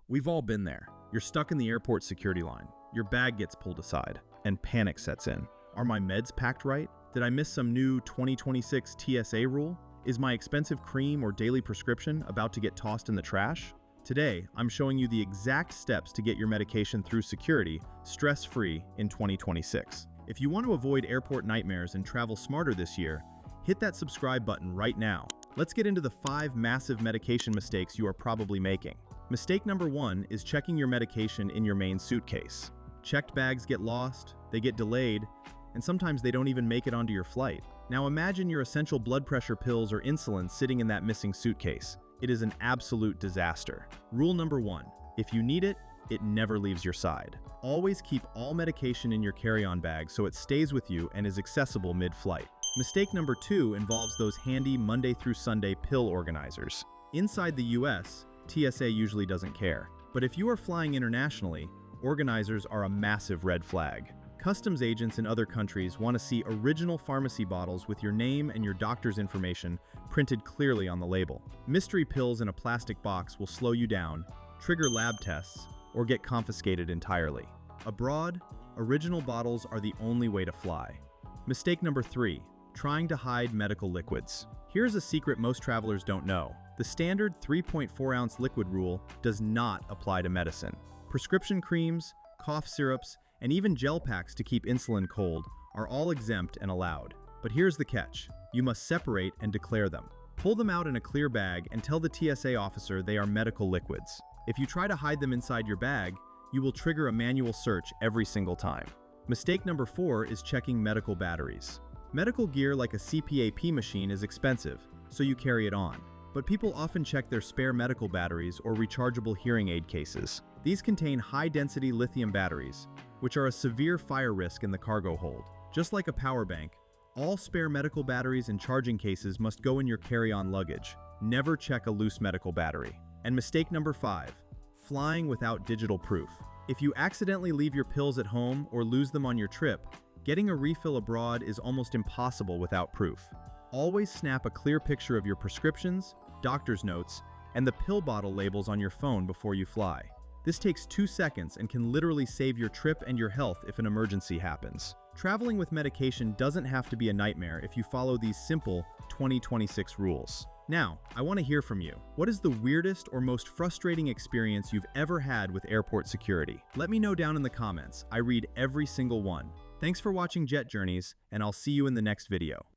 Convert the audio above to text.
We've all been there. You're stuck in the airport security line. Your bag gets pulled aside, and panic sets in. Are my meds packed right? Did I miss some new 2026 TSA rule? Is my expensive cream or daily prescription about to get tossed in the trash? Today, I'm showing you the exact steps to get your medication through security, stress-free in 2026. If you want to avoid airport nightmares and travel smarter this year, hit that subscribe button right now. Let's get into the 5 massive medication mistakes you are probably making. Mistake number 1 is checking your medication in your main suitcase. Checked bags get lost, they get delayed, and sometimes they don't even make it onto your flight. Now imagine your essential blood pressure pills or insulin sitting in that missing suitcase. It is an absolute disaster. Rule number 1, if you need it, it never leaves your side. Always keep all medication in your carry-on bag so it stays with you and is accessible mid-flight. Mistake number 2 involves those handy Monday through Sunday pill organizers. Inside the US, TSA usually doesn't care. But if you are flying internationally, organizers are a massive red flag. Customs agents in other countries want to see original pharmacy bottles with your name and your doctor's information printed clearly on the label. Mystery pills in a plastic box will slow you down, trigger lab tests, or get confiscated entirely. Abroad, original bottles are the only way to fly. Mistake number 3, trying to hide medical liquids. Here's a secret most travelers don't know. The standard 3.4-ounce liquid rule does not apply to medicine. Prescription creams, cough syrups, and even gel packs to keep insulin cold are all exempt and allowed. But here's the catch. You must separate and declare them. Pull them out in a clear bag and tell the TSA officer they are medical liquids. If you try to hide them inside your bag, you will trigger a manual search every single time. Mistake number 4 is checking medical batteries. Medical gear like a CPAP machine is expensive, so you carry it on. But people often check their spare medical batteries or rechargeable hearing aid cases. These contain high-density lithium batteries, which are a severe fire risk in the cargo hold. Just like a power bank, all spare medical batteries and charging cases must go in your carry-on luggage. Never check a loose medical battery. And mistake number 5, flying without digital proof. If you accidentally leave your pills at home or lose them on your trip, getting a refill abroad is almost impossible without proof. Always snap a clear picture of your prescriptions, doctor's notes, and the pill bottle labels on your phone before you fly. This takes 2 seconds and can literally save your trip and your health if an emergency happens. Traveling with medication doesn't have to be a nightmare if you follow these simple 2026 rules. Now, I want to hear from you. What is the weirdest or most frustrating experience you've ever had with airport security? Let me know down in the comments. I read every single one. Thanks for watching Jet Journeys, and I'll see you in the next video.